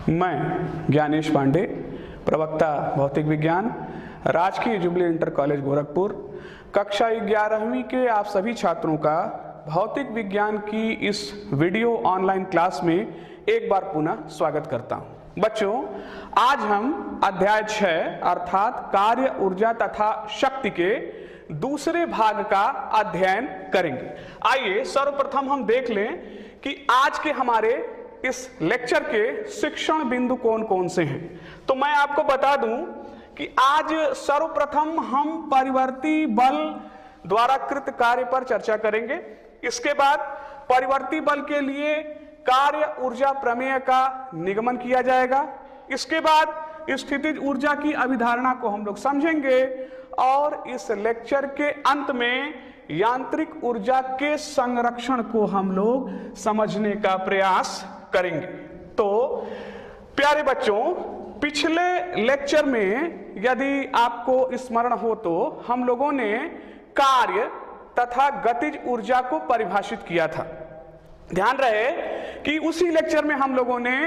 मैं ज्ञानेश पांडे, प्रवक्ता भौतिक विज्ञान, राजकीय जुबली इंटर कॉलेज गोरखपुर, कक्षा 11वीं के आप सभी छात्रों का भौतिक विज्ञान की इस वीडियो ऑनलाइन क्लास में एक बार पुनः स्वागत करता हूं। बच्चों, आज हम अध्याय 6 अर्थात कार्य, ऊर्जा तथा शक्ति के दूसरे भाग का अध्ययन करेंगे। आइए सर्वप्रथम हम देख लें कि आज के हमारे इस लेक्चर के शिक्षण बिंदु कौन कौन से हैं। तो मैं आपको बता दूं कि आज सर्वप्रथम हम परिवर्ती बल द्वारा कृत कार्य पर चर्चा करेंगे। इसके बाद परिवर्ती बल के लिए कार्य ऊर्जा प्रमेय का निगमन किया जाएगा। इसके बाद स्थितिज ऊर्जा की अभिधारणा को हम लोग समझेंगे और इस लेक्चर के अंत में यांत्रिक ऊर्जा के संरक्षण को हम लोग समझने का प्रयास करेंगे। तो प्यारे बच्चों, पिछले लेक्चर में यदि आपको स्मरण हो तो हम लोगों ने कार्य तथा गतिज ऊर्जा को परिभाषित किया था। ध्यान रहे कि उसी लेक्चर में हम लोगों ने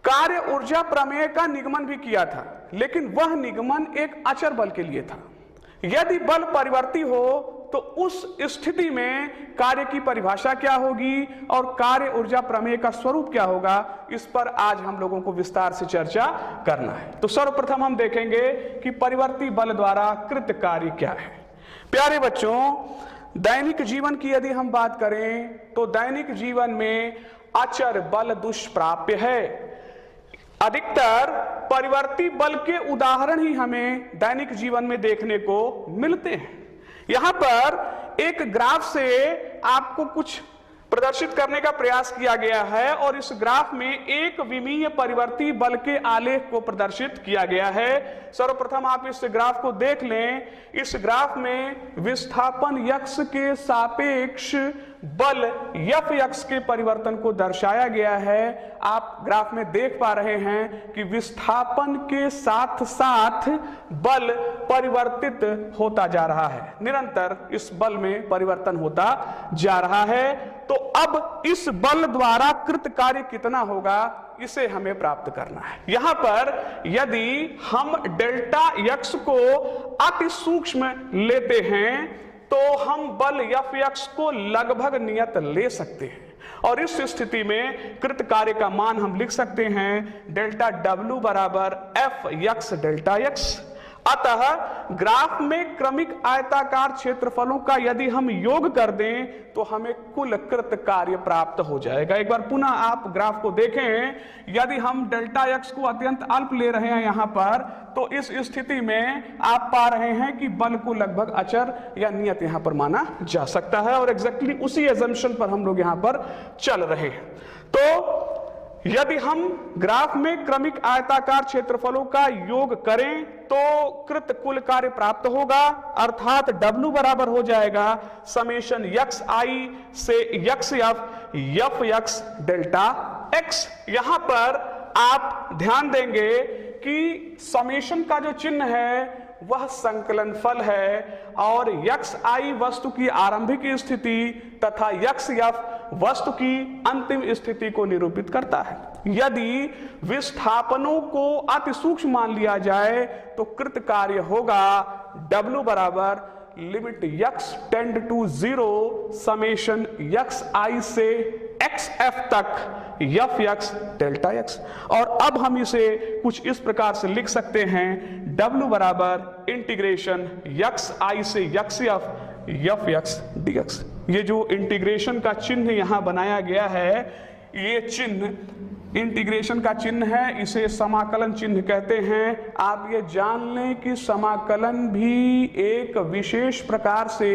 कार्य ऊर्जा प्रमेय का निगमन भी किया था, लेकिन वह निगमन एक अचर बल के लिए था। यदि बल परिवर्ती हो तो उस स्थिति में कार्य की परिभाषा क्या होगी और कार्य ऊर्जा प्रमेय का स्वरूप क्या होगा, इस पर आज हम लोगों को विस्तार से चर्चा करना है। तो सर्वप्रथम हम देखेंगे कि परिवर्ती बल द्वारा कृत कार्य क्या है। प्यारे बच्चों, दैनिक जीवन की यदि हम बात करें तो दैनिक जीवन में अचर बल दुष्प्राप्य है। अधिकतर परिवर्ती बल के उदाहरण ही हमें दैनिक जीवन में देखने को मिलते हैं। यहां पर एक ग्राफ से आपको कुछ प्रदर्शित करने का प्रयास किया गया है और इस ग्राफ में एक विमीय परिवर्ती बल के आलेख को प्रदर्शित किया गया है। सर्वप्रथम आप इस ग्राफ को देख लें। इस ग्राफ में विस्थापन यक्ष के सापेक्ष बल एफ यक्ष के परिवर्तन को दर्शाया गया है। आप ग्राफ में देख पा रहे हैं कि विस्थापन के साथ साथ बल परिवर्तित होता जा रहा है, निरंतर इस बल में परिवर्तन होता जा रहा है। तो अब इस बल द्वारा कृत कार्य कितना होगा, इसे हमें प्राप्त करना है। यहां पर यदि हम डेल्टा यक्स को अति सूक्ष्म लेते हैं तो हम बल एफ यक्स को लगभग नियत ले सकते हैं और इस स्थिति में कृत कार्य का मान हम लिख सकते हैं डेल्टा डब्ल्यू बराबर एफ यक्स डेल्टा यक्स। अतः ग्राफ में क्रमिक आयताकार क्षेत्रफलों का यदि हम योग कर दें तो हमें कुल कृत कार्य प्राप्त हो जाएगा। एक बार पुनः आप ग्राफ को देखें। यदि हम डेल्टा एक्स को अत्यंत अल्प ले रहे हैं यहां पर, तो इस स्थिति में आप पा रहे हैं कि बल को लगभग अचर या नियत यहां पर माना जा सकता है और एग्जैक्टली उसी एजम्पशन पर हम लोग यहां पर चल रहे हैं। तो यदि हम ग्राफ में क्रमिक आयताकार क्षेत्रफलों का योग करें तो कृत कुल कार्य प्राप्त होगा, अर्थात W बराबर हो जाएगा समेशन यक्स आई से x F x delta x. यहां पर आप ध्यान देंगे कि समेशन का जो चिन्ह है वह संकलन फल है और यक्स आई वस्तु की आरंभिक स्थिति तथा यक्स एफ वस्तु की अंतिम स्थिति को निरूपित करता है। यदि विस्थापनों को अति सूक्ष्म मान लिया जाए तो कृत कार्य होगा W बराबर limit x tend to 0 summation x i से एक्स एफ तक एफ यक्स डेल्टा एक्स। और अब हम इसे कुछ इस प्रकार से लिख सकते हैं W बराबर इंटीग्रेशन यक्स आई से यक्स एफ यक्स डीएक्स। ये जो इंटीग्रेशन का चिन्ह यहां बनाया गया है, ये चिन्ह इंटीग्रेशन का चिन्ह है, इसे समाकलन चिन्ह कहते हैं। आप ये जान लें कि समाकलन भी एक विशेष प्रकार से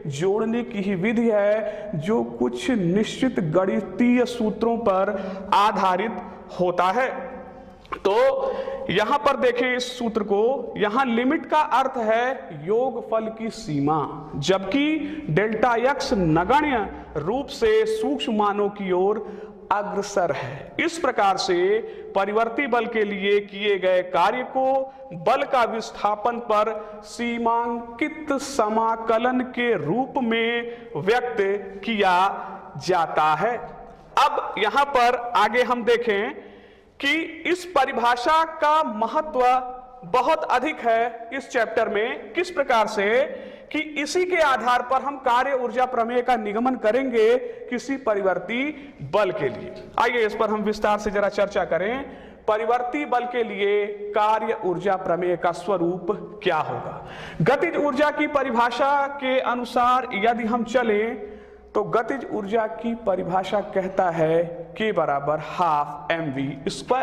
जोड़ने की ही विधि है जो कुछ निश्चित गणितीय सूत्रों पर आधारित होता है। तो यहां पर देखें इस सूत्र को, यहां लिमिट का अर्थ है योगफल की सीमा, जबकि डेल्टा यक्स नगण्य रूप से सूक्ष्म मानों की ओर अग्रसर है। इस प्रकार से परिवर्ती बल के लिए किए गए कार्य को बल का विस्थापन पर सीमांकित समाकलन के रूप में व्यक्त किया जाता है। अब यहां पर आगे हम देखें कि इस परिभाषा का महत्व बहुत अधिक है इस चैप्टर में। किस प्रकार से कि इसी के आधार पर हम कार्य ऊर्जा प्रमेय का निगमन करेंगे किसी परिवर्ती बल के लिए। आइए इस पर हम विस्तार से जरा चर्चा करें। परिवर्ती बल के लिए कार्य ऊर्जा प्रमेय का स्वरूप क्या होगा। गतिज ऊर्जा की परिभाषा के अनुसार यदि हम चलें तो गतिज ऊर्जा की परिभाषा कहता है K बराबर हाफ mv²।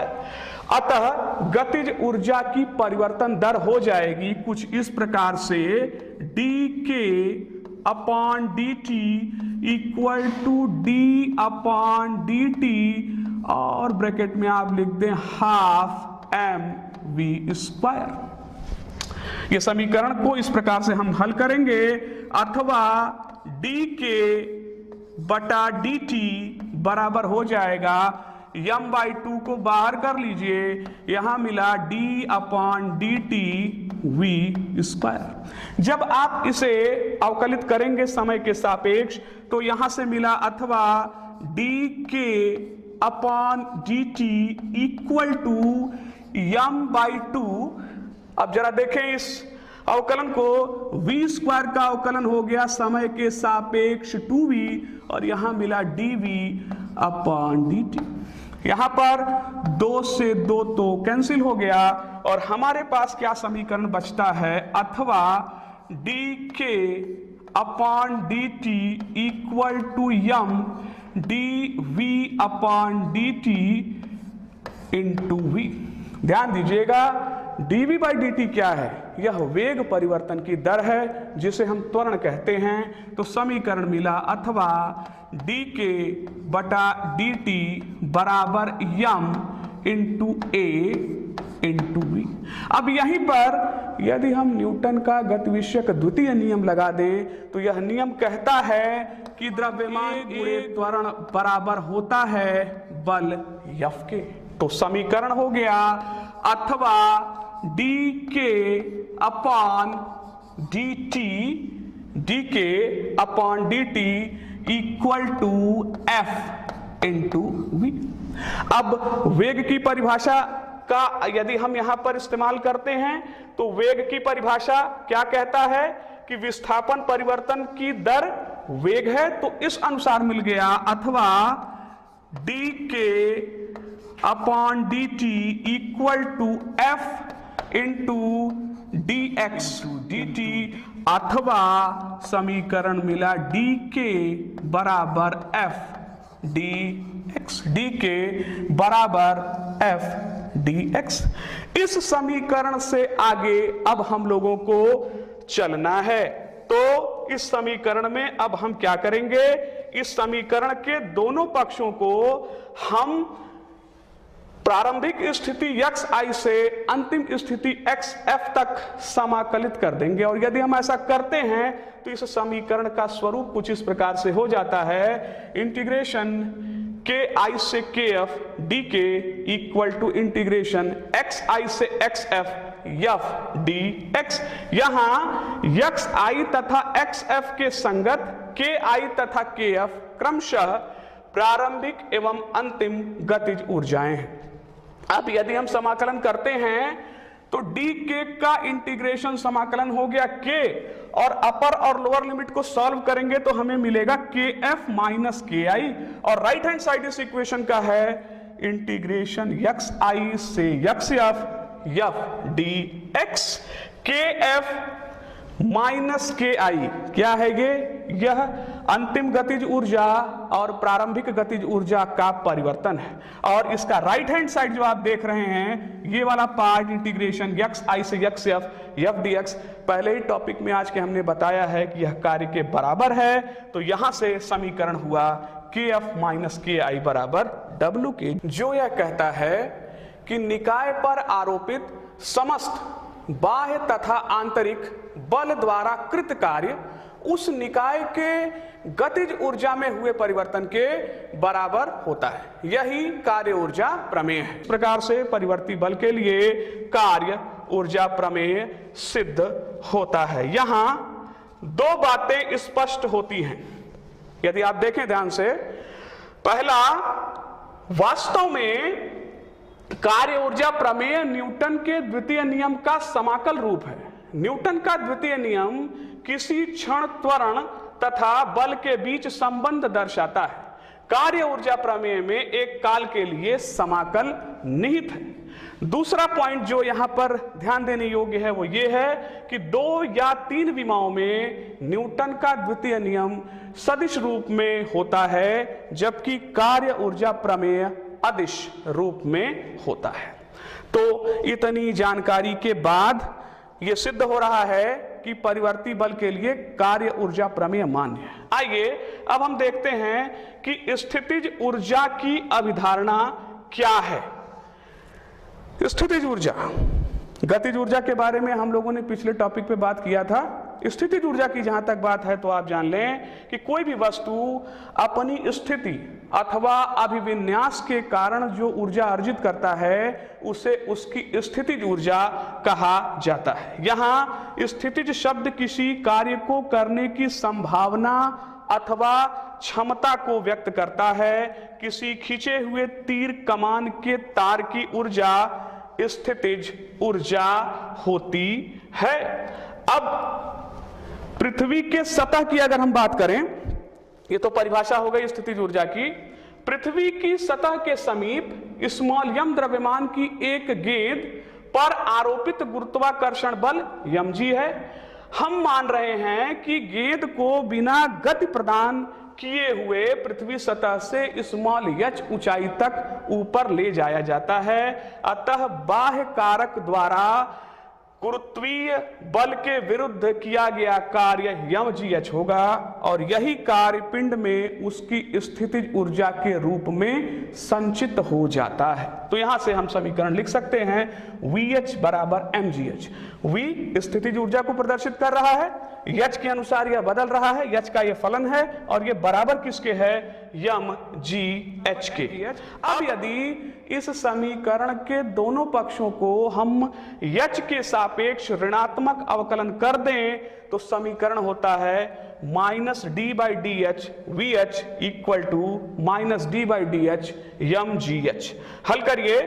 अतः गतिज ऊर्जा की परिवर्तन दर हो जाएगी कुछ इस प्रकार से dk upon dt equal to d upon dt और ब्रैकेट में आप लिख दें हाफ mv²। ये समीकरण को इस प्रकार से हम हल करेंगे, अथवा dk बटा dt बराबर हो जाएगा m/2 को बाहर कर लीजिए, यहां मिला d अपॉन dt v²। जब आप इसे अवकलित करेंगे समय के सापेक्ष तो यहां से मिला अथवा dk upon dt equal to m/2। अब जरा देखें इस अवकलन को, v² का अवकलन हो गया समय के सापेक्ष 2v और यहां मिला dv अपॉन dt। यहां पर 2 से 2 तो कैंसिल हो गया और हमारे पास क्या समीकरण बचता है, अथवा dk upon dt equal to m dv upon dt into v। ध्यान दीजिएगा dv बाई dt क्या है, यह वेग परिवर्तन की दर है जिसे हम त्वरण कहते हैं। तो समीकरण मिला अथवा dk बटा dt बराबर m into a into v। अब यहीं पर यदि हम न्यूटन का गतिविषयक द्वितीय नियम लगा दें तो यह नियम कहता है कि द्रव्यमान गुणे त्वरण बराबर होता है बल F के। तो समीकरण हो गया अथवा dk upon dt equal to f into v। अब वेग की परिभाषा का यदि हम यहां पर इस्तेमाल करते हैं तो वेग की परिभाषा क्या कहता है कि विस्थापन परिवर्तन की दर वेग है, तो इस अनुसार मिल गया अथवा dk upon dt equal to f into dx dt, अथवा समीकरण मिला dk बराबर f dx, dk बराबर f dx। इस समीकरण से आगे अब हम लोगों को चलना है। तो इस समीकरण में अब हम क्या करेंगे, इस समीकरण के दोनों पक्षों को हम प्रारंभिक स्थिति xi से अंतिम स्थिति xf तक समाकलित कर देंगे। और यदि हम ऐसा करते हैं तो इस समीकरण का स्वरूप कुछ इस प्रकार से हो जाता है, इंटीग्रेशन ki से kf dk equal to integration xi से xf f dx। यहां xi तथा xf के संगत ki तथा kf क्रमशः प्रारंभिक एवं अंतिम गतिज ऊर्जाएं हैं। अब यदि हम समाकलन करते हैं तो dk का इंटीग्रेशन समाकलन हो गया k, और अपर और लोअर लिमिट को सॉल्व करेंगे तो हमें मिलेगा kf माइनस ki, और राइट हैंड साइड इस इक्वेशन का है इंटीग्रेशन xi से xf f dx। kf minus ki क्या है ये, यह अंतिम गतिज ऊर्जा और प्रारंभिक गतिज ऊर्जा का परिवर्तन है। और इसका राइट हैंड साइड जो आप देख रहे हैं ये वाला पार्ट इंटीग्रेशन xi से xf f dx, पहले ही टॉपिक में आज के हमने बताया है कि यह कार्य के बराबर है। तो यहां से समीकरण हुआ kf माइनस ki बराबर w के, जो यह कहता है कि निकाय पर आरोपित समस्त बाह्य तथा आंतरिक बल द्वारा कृत कार्य उस निकाय के गतिज ऊर्जा में हुए परिवर्तन के बराबर होता है। यही कार्य ऊर्जा प्रमेय है। इस प्रकार से परिवर्ती बल के लिए कार्य ऊर्जा प्रमेय सिद्ध होता है। यहां दो बातें स्पष्ट होती हैं यदि आप देखें ध्यान से। पहला, वास्तव में कार्य ऊर्जा प्रमेय न्यूटन के द्वितीय नियम का समाकल रूप है। न्यूटन का द्वितीय नियम किसी क्षण त्वरण तथा बल के बीच संबंध दर्शाता है। कार्य ऊर्जा प्रमेय में एक काल के लिए समाकल निहित है। दूसरा पॉइंट जो यहां पर ध्यान देने योग्य है वो ये है कि 2 या 3 विमाओं में न्यूटन का द्वितीय नियम सदिश रूप में होता है, जबकि कार्य ऊर्जा प्रमेय अदिश रूप में होता है। तो इतनी जानकारी के बाद यह सिद्ध हो रहा है कि परिवर्ती बल के लिए कार्य ऊर्जा प्रमेय मान्य है। आइए अब हम देखते हैं कि स्थितिज ऊर्जा की अभिधारणा क्या है। स्थितिज ऊर्जा, गतिज ऊर्जा के बारे में हम लोगों ने पिछले टॉपिक पे बात किया था। स्थितिज ऊर्जा की जहां तक बात है तो आप जान लें कि कोई भी वस्तु अपनी स्थिति अथवा अभिविन्यास के कारण जो ऊर्जा अर्जित करता है उसे उसकी स्थितिज ऊर्जा कहा जाता है। यहां स्थितिज शब्द किसी कार्य को करने की संभावना अथवा क्षमता को व्यक्त करता है। किसी खींचे हुए तीर कमान के तार की ऊर्जा स्थितिज ऊर्जा होती है। अब पृथ्वी के सतह की अगर हम बात करें, ये तो परिभाषा हो गई स्थितिज ऊर्जा की। पृथ्वी की सतह के समीप स्मॉल यम द्रव्यमान की एक गेंद पर आरोपित गुरुत्वाकर्षण बल mg है। हम मान रहे हैं कि गेंद को बिना गति प्रदान किए हुए पृथ्वी सतह से स्मॉल h ऊंचाई तक ऊपर ले जाया जाता है। अतः बाह्य कारक द्वारा गुरुत्वीय बल के विरुद्ध किया गया कार्य mgh होगा और यही कार्य पिंड में उसकी स्थितिज ऊर्जा के रूप में संचित हो जाता है। तो यहां से हम समीकरण लिख सकते हैं VH बराबर mgh। V स्थितिज ऊर्जा को प्रदर्शित कर रहा है, H के अनुसार यह बदल रहा है, H का यह फलन है और यह बराबर किसके है, mgh के। अब यदि इस समीकरण के दोनों पक्षों को हम H के सापेक्ष ऋणात्मक अवकलन कर दें तो समीकरण होता है -d/dh VH equal to -d/dh mgh। हल करिए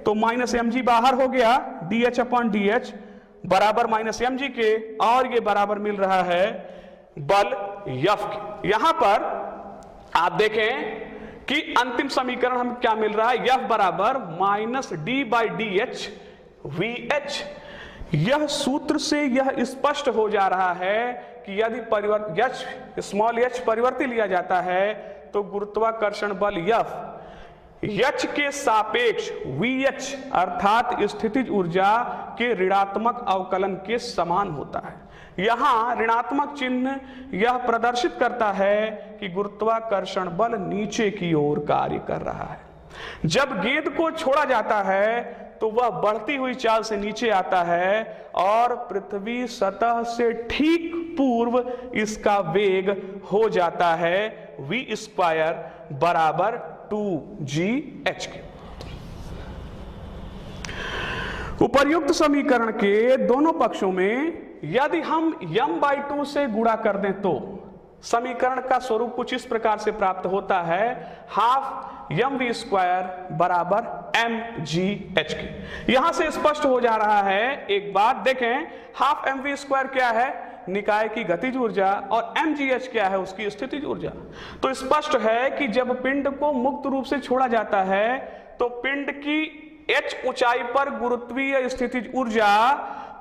तो -mg बाहर हो गया, dh/dh बराबर -mg के और ये बराबर मिल रहा है बल F के। यहां पर आप देखें कि अंतिम समीकरण हम क्या मिल रहा है, F बराबर -d/dh VH। यह सूत्र से यह स्पष्ट हो जा रहा है कि यदि स्मॉल h परिवर्ती लिया जाता है तो गुरुत्वाकर्षण बल F H के सापेक्ष VH अर्थात स्थितिज ऊर्जा के ऋणात्मक अवकलन के समान होता है। यहां ऋणात्मक चिन्ह यह प्रदर्शित करता है कि गुरुत्वाकर्षण बल नीचे की ओर कार्य कर रहा है। जब गेंद को छोड़ा जाता है तो वह बढ़ती हुई चाल से नीचे आता है और पृथ्वी सतह से ठीक पूर्व इसका वेग हो जाता है v² बराबर 2gh के। उपर्युक्त समीकरण के दोनों पक्षों में यदि हम m/2 से गुणा कर दें तो समीकरण का स्वरूप कुछ इस प्रकार से प्राप्त होता है, हाफ mv² बराबर mgh के। यहां से स्पष्ट हो जा रहा है, एक बात देखें, हाफ mv² क्या है, निकाय की गतिज ऊर्जा और mgh क्या है, उसकी स्थितिज ऊर्जा। तो स्पष्ट है कि जब पिंड को मुक्त रूप से छोड़ा जाता है तो पिंड की h ऊंचाई पर गुरुत्वीय स्थितिज ऊर्जा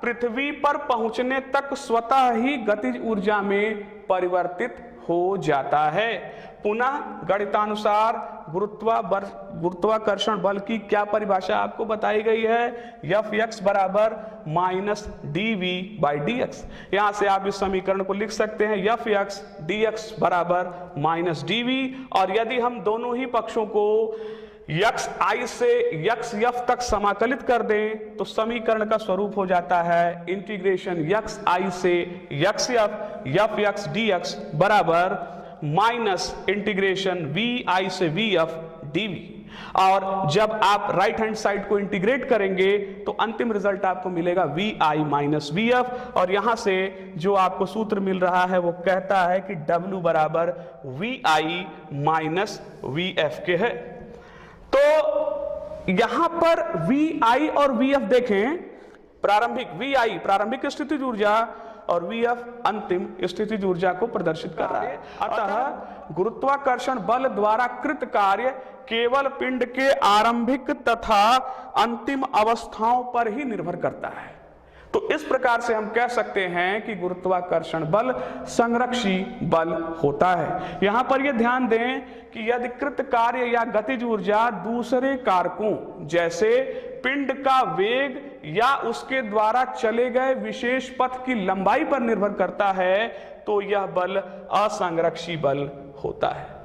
पृथ्वी पर पहुंचने तक स्वतः ही गतिज ऊर्जा में परिवर्तित हो जाता है। पुनः गणितानुसार गुरुत्वाकर्षण बल की क्या परिभाषा आपको बताई गई है, Fx बराबर -dv/dx। यहां से आप इस समीकरण को लिख सकते हैं Fx dx बराबर -dv। और यदि हम दोनों ही पक्षों को xi से xf तक समाकलित कर दें तो समीकरण का स्वरूप हो जाता है इंटीग्रेशन xi से xf fx dx बराबर माइनस इंटीग्रेशन vi से vf dv। और जब आप राइट हैंड साइड को इंटीग्रेट करेंगे तो अंतिम रिजल्ट आपको मिलेगा vi माइनस vf। और यहां से जो आपको सूत्र मिल रहा है वो कहता है कि w बराबर vi माइनस vf के है। तो यहां पर VI और VF देखें, प्रारंभिक VI प्रारंभिक स्थितिज ऊर्जा और VF अंतिम स्थितिज ऊर्जा को प्रदर्शित कर रहा है। अतः गुरुत्वाकर्षण बल द्वारा कृत कार्य केवल पिंड के आरंभिक तथा अंतिम अवस्थाओं पर ही निर्भर करता है। तो इस प्रकार से हम कह सकते हैं कि गुरुत्वाकर्षण बल संरक्षी बल होता है। यहां पर यह ध्यान दें कि यदि कृत कार्य या गतिज ऊर्जा दूसरे कारकों जैसे पिंड का वेग या उसके द्वारा चले गए विशेष पथ की लंबाई पर निर्भर करता है तो यह बल असंरक्षी बल होता है।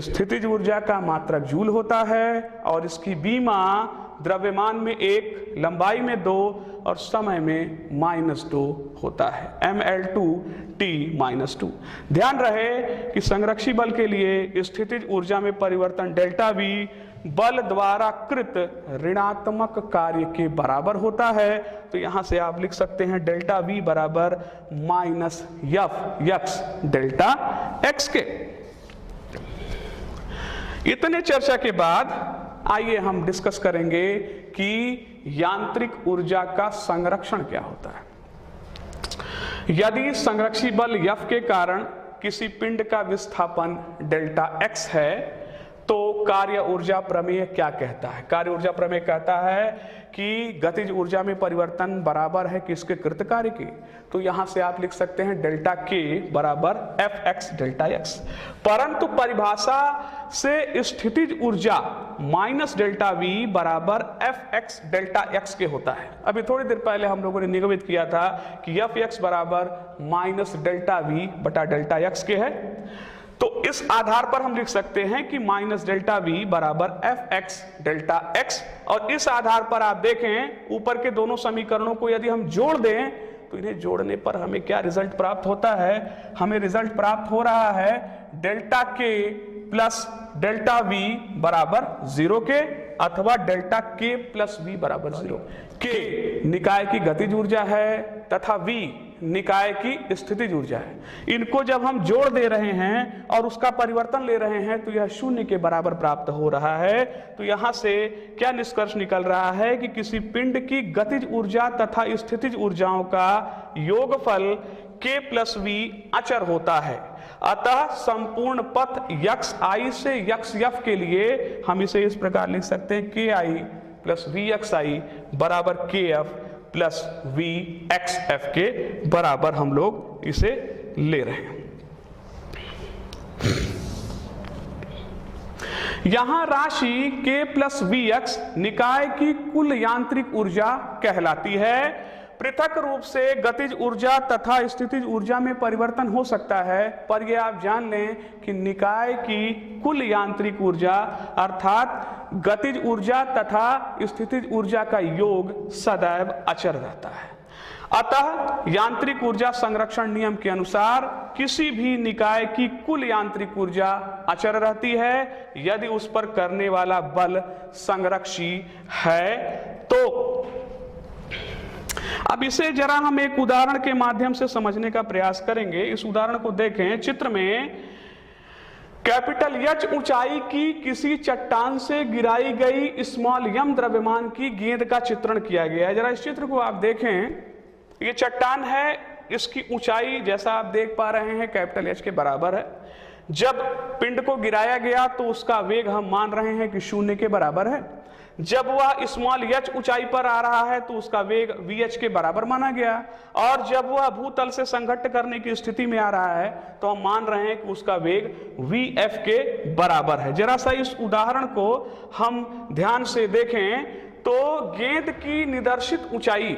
स्थितिज ऊर्जा का मात्रक जूल होता है और इसकी बीमा द्रव्यमान में 1, लंबाई में 2 और समय में -2 होता है, mL2T-2। ध्यान रहे कि संरक्षी बल के लिए स्थितिज ऊर्जा में परिवर्तन डेल्टा V बल द्वारा कृत ऋणात्मक कार्य के बराबर होता है। तो यहां से आप लिख सकते हैं डेल्टा V बराबर -F(x) डेल्टा x के। इतने चर्चा के बाद आइए हम डिस्कस करेंगे कि यांत्रिक ऊर्जा का संरक्षण क्या होता है। यदि संरक्षी बल F के कारण किसी पिंड का विस्थापन डेल्टा x है तो कार्य ऊर्जा प्रमेय क्या कहता है? कार्य ऊर्जा प्रमेय कहता है कि गतिज ऊर्जा में परिवर्तन बराबर है किसके? कृत कार्य के। तो यहां से आप लिख सकते हैं डेल्टा K बराबर Fx डेल्टा x। परंतु परिभाषा से स्थितिज ऊर्जा माइनस डेल्टा V बराबर Fx डेल्टा x के होता है। अभी थोड़ी देर पहले हम लोगों ने निगमित किया था कि Fx बराबर माइनस डेल्टा V बटा डेल्टा x के है। तो इस आधार पर हम लिख सकते हैं कि माइनस डेल्टा V बराबर Fx डेल्टा x, और इस आधार पर आप देखें ऊपर के दोनों समीकरणों को यदि हम जोड़ दें तो इन्हें जोड़ने पर हमें क्या रिजल्ट प्राप्त होता है? हमें रिजल्ट प्राप्त हो रहा है delta K plus delta V बराबर 0 के अथवा डेल्टा K प्लस V बराबर 0। K निकाय की गतिज ऊर्जा है तथा V निकाय की स्थितिज ऊर्जा है। इनको जब हम जोड़ दे रहे हैं और उसका परिवर्तन ले रहे हैं तो यह 0 के बराबर प्राप्त हो रहा है। तो यहां से क्या निष्कर्ष निकल रहा है कि किसी पिंड की गतिज ऊर्जा तथा स्थितिज ऊर्जाओं का योगफल K प्लस V अचर होता है। अतः संपूर्ण पथ xi से xf के लिए हम इसे इस प्रकार लिख सकते हैं KI प्लस VXI बराबर KF प्लस VXF के बराबर हम लोग इसे ले रहे हैं। यहां राशि K प्लस VX निकाय की कुल यांत्रिक ऊर्जा कहलाती है। पृथक रूप से गतिज ऊर्जा तथा स्थितिज ऊर्जा में परिवर्तन हो सकता है, पर यह आप जान लें कि निकाय की कुल यांत्रिक ऊर्जा अर्थात गतिज ऊर्जा तथा स्थितिज ऊर्जा का योग सदैव अचर रहता है। अतः यांत्रिक ऊर्जा संरक्षण नियम के अनुसार किसी भी निकाय की कुल यांत्रिक ऊर्जा अचर रहती है यदि उस पर करने वाला बल संरक्षी है तो। अब इसे जरा हम एक उदाहरण के माध्यम से समझने का प्रयास करेंगे। इस उदाहरण को देखें। चित्र में कैपिटल H ऊंचाई की किसी चट्टान से गिराई गई स्मॉल m द्रव्यमान की गेंद का चित्रण किया गया है। जरा इस चित्र को आप देखें। ये चट्टान है, इसकी ऊंचाई जैसा आप देख पा रहे हैं कैपिटल H के बराबर है। जब पिंड को गिराया गया तो उसका वेग हम मान रहे हैं कि 0 के बराबर है। जब वह स्मॉल h ऊंचाई पर आ रहा है तो उसका वेग vh के बराबर माना गया, और जब वह भूतल से संघट्ट करने की स्थिति में आ रहा है तो हम मान रहे हैं कि उसका वेग vf के बराबर है। जरा सा इस उदाहरण को हम ध्यान से देखें तो गेंद की निदर्शित ऊंचाई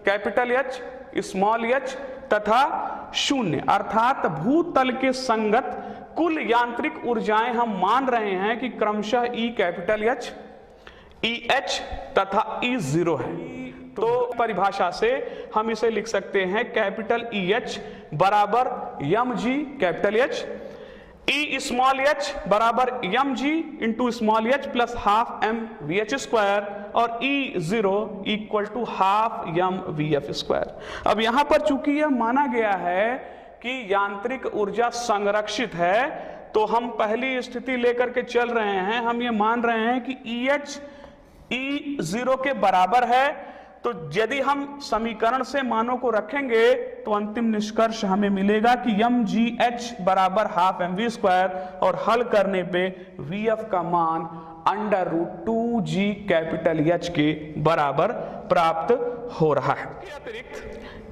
कैपिटल H, स्मॉल h तथा 0 अर्थात भूतल के संगत कुल यांत्रिक ऊर्जाएं हम मान रहे हैं कि क्रमशः E कैपिटल H, EH तथा E0 है। तो परिभाषा से हम इसे लिख सकते हैं कैपिटल EH बराबर mg capital H, E small h बराबर mg into small h plus half m vh square और E0 equal to half m vf square. अब यहां पर चूंकि यह माना गया है कि यांत्रिक ऊर्जा संरक्षित है तो हम पहली स्थिति लेकर के चल रहे हैं। हम ये मान रहे हैं कि EH E 0 के बराबर है, तो यदि हम समीकरण से मानों को रखेंगे तो अंतिम निष्कर्ष हमें मिलेगा कि mgh बराबर हाफ mv² और हल करने पे vf का मान √2g कैपिटल H के बराबर प्राप्त हो रहा है।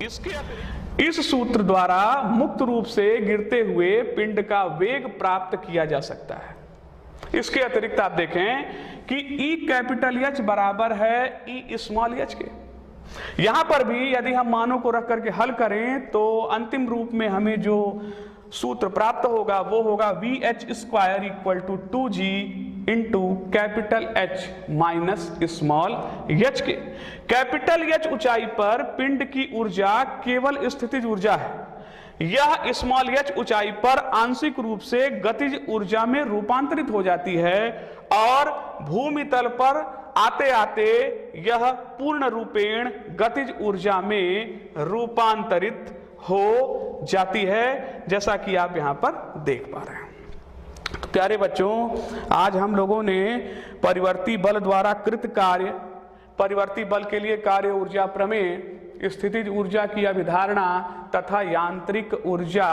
इसके अतिरिक्त इस सूत्र द्वारा मुक्त रूप से गिरते हुए पिंड का वेग प्राप्त किया जा सकता है। इसके अतिरिक्त आप देखें कि E कैपिटल H बराबर है E स्मॉल h के। यहां पर भी यदि हम मानों को रख करके हल करें तो अंतिम रूप में हमें जो सूत्र प्राप्त होगा वो होगा VH² = 2G into capital H minus small h के। कैपिटल H ऊंचाई पर पिंड की ऊर्जा केवल स्थितिज ऊर्जा है। यह स्मॉल h ऊंचाई पर आंशिक रूप से गतिज ऊर्जा में रूपांतरित हो जाती है और भूमि तल पर आते आते यह पूर्ण रूपेण गतिज ऊर्जा में रूपांतरित हो जाती है, जैसा कि आप यहां पर देख पा रहे हैं। तो प्यारे बच्चों, आज हम लोगों ने परिवर्ती बल द्वारा कृत कार्य, परिवर्ती बल के लिए कार्य ऊर्जा प्रमेय, स्थितिज ऊर्जा की अभिधारणा तथा यांत्रिक ऊर्जा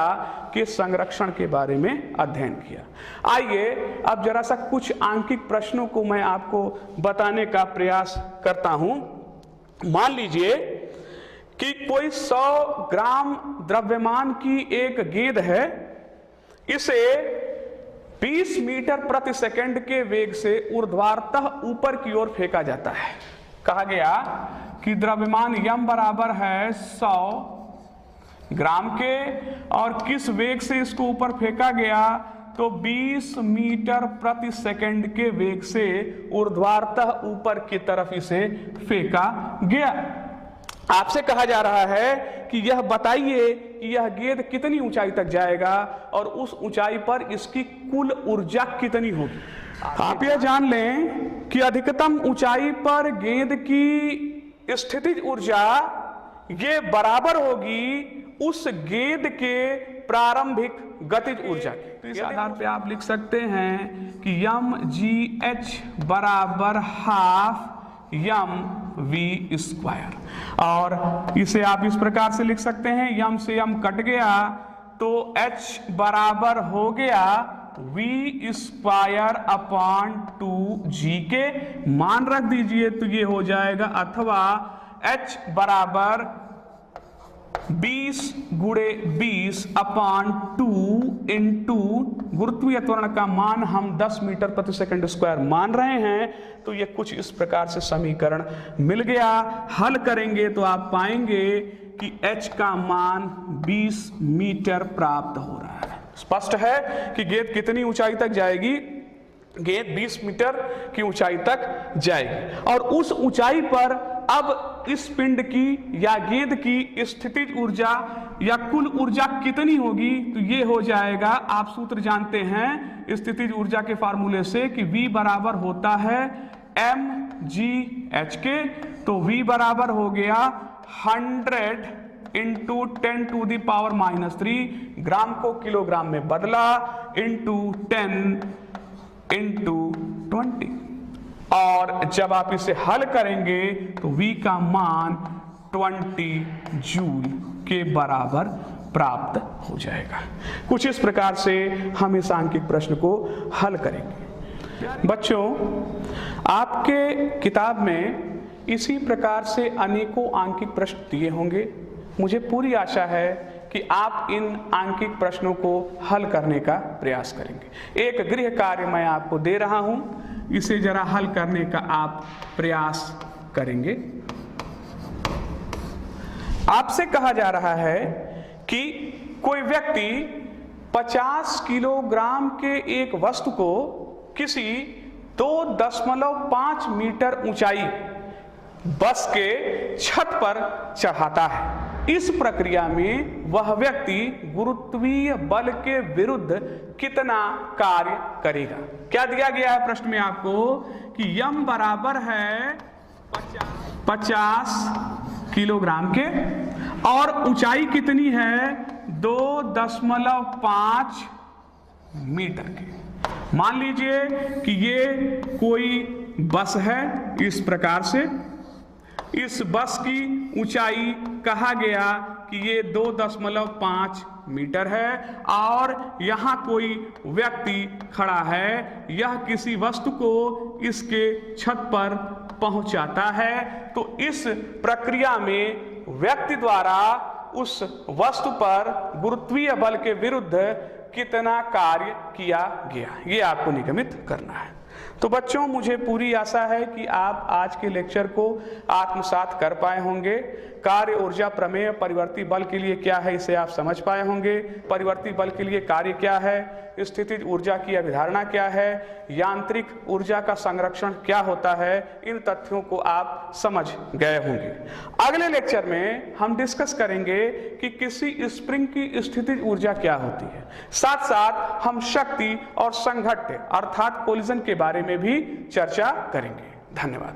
के संरक्षण के बारे में अध्ययन किया। आइए अब जरा सा कुछ आंकिक प्रश्नों को मैं आपको बताने का प्रयास करता हूं। मान लीजिए कि कोई 100 ग्राम द्रव्यमान की एक गेंद है, इसे 20 मीटर प्रति सेकंड के वेग से ऊर्ध्वाधर ऊपर की ओर फेंका जाता है। कहा गया कि द्रव्यमान m बराबर है 100 ग्राम के और किस वेग से इसको ऊपर फेंका गया तो 20 मीटर प्रति सेकंड के वेग से ऊर्ध्वाधर ऊपर की तरफ इसे फेंका गया। आपसे कहा जा रहा है कि यह बताइए कि यह गेंद कितनी ऊंचाई तक जाएगा और उस ऊंचाई पर इसकी कुल ऊर्जा कितनी होगी। आप यह जान लें कि अधिकतम ऊंचाई पर गेंद की स्थितिज ऊर्जा ये बराबर होगी उस गेंद के प्रारंभिक गतिज ऊर्जा की। तो इस आधार पे आप लिख सकते हैं कि mgh बराबर हाफ mv², और इसे आप इस प्रकार से लिख सकते हैं, m से m कट गया तो h बराबर हो गया v²/2g के। मान रख दीजिए तो ये हो जाएगा, अथवा h बराबर 20 × 20/2 इंटू गुरुत्वीय त्वरण का मान हम 10 मीटर प्रति सेकंड स्क्वायर मान रहे हैं। तो ये कुछ इस प्रकार से समीकरण मिल गया। हल करेंगे तो आप पाएंगे कि h का मान 20 मीटर प्राप्त हो रहा है। स्पष्ट है कि गेंद कितनी ऊंचाई तक जाएगी, गेंद 20 मीटर की ऊंचाई तक जाएगी और उस ऊंचाई पर अब इस पिंड की या गेंद की स्थितिज ऊर्जा या कुल ऊर्जा कितनी होगी। तो ये हो जाएगा, आप सूत्र जानते हैं स्थितिज ऊर्जा के फार्मूले से कि V बराबर होता है mgh के। तो V बराबर हो गया 100 इंटू 10⁻³ ग्राम को किलोग्राम में बदला इंटू 10 इंटू 20, और जब आप इसे हल करेंगे तो V का मान 20 जूल के बराबर प्राप्त हो जाएगा। कुछ इस प्रकार से हम इस आंकिक प्रश्न को हल करेंगे। बच्चों, आपके किताब में इसी प्रकार से अनेकों आंकिक प्रश्न दिए होंगे। मुझे पूरी आशा है कि आप इन आंकिक प्रश्नों को हल करने का प्रयास करेंगे। एक गृह कार्य मैं आपको दे रहा हूं, इसे जरा हल करने का आप प्रयास करेंगे। आपसे कहा जा रहा है कि कोई व्यक्ति 50 किलोग्राम के एक वस्तु को किसी 2.5 मीटर ऊंचाई बस के छत पर चढ़ाता है। इस प्रक्रिया में वह व्यक्ति गुरुत्वीय बल के विरुद्ध कितना कार्य करेगा। क्या दिया गया है प्रश्न में आपको कि m बराबर है 50 किलोग्राम के और ऊंचाई कितनी है 2.5 मीटर की। मान लीजिए कि ये कोई बस है इस प्रकार से। इस बस की ऊंचाई कहा गया कि ये 2.5 मीटर है और यहाँ कोई व्यक्ति खड़ा है। यह किसी वस्तु को इसके छत पर पहुंचाता है। तो इस प्रक्रिया में व्यक्ति द्वारा उस वस्तु पर गुरुत्वीय बल के विरुद्ध कितना कार्य किया गया, ये आपको निगमित करना है। तो बच्चों, मुझे पूरी आशा है कि आप आज के लेक्चर को आत्मसात कर पाए होंगे। कार्य ऊर्जा प्रमेय परिवर्ती बल के लिए क्या है, इसे आप समझ पाए होंगे। परिवर्ती बल के लिए कार्य क्या है, स्थितिज ऊर्जा की अवधारणा क्या है, यांत्रिक ऊर्जा का संरक्षण क्या होता है, इन तथ्यों को आप समझ गए होंगे। अगले लेक्चर में हम डिस्कस करेंगे कि किसी स्प्रिंग की स्थितिज ऊर्जा क्या होती है। साथ साथ हम शक्ति और संघट्ट अर्थात कोलिजन के बारे में भी चर्चा करेंगे। धन्यवाद।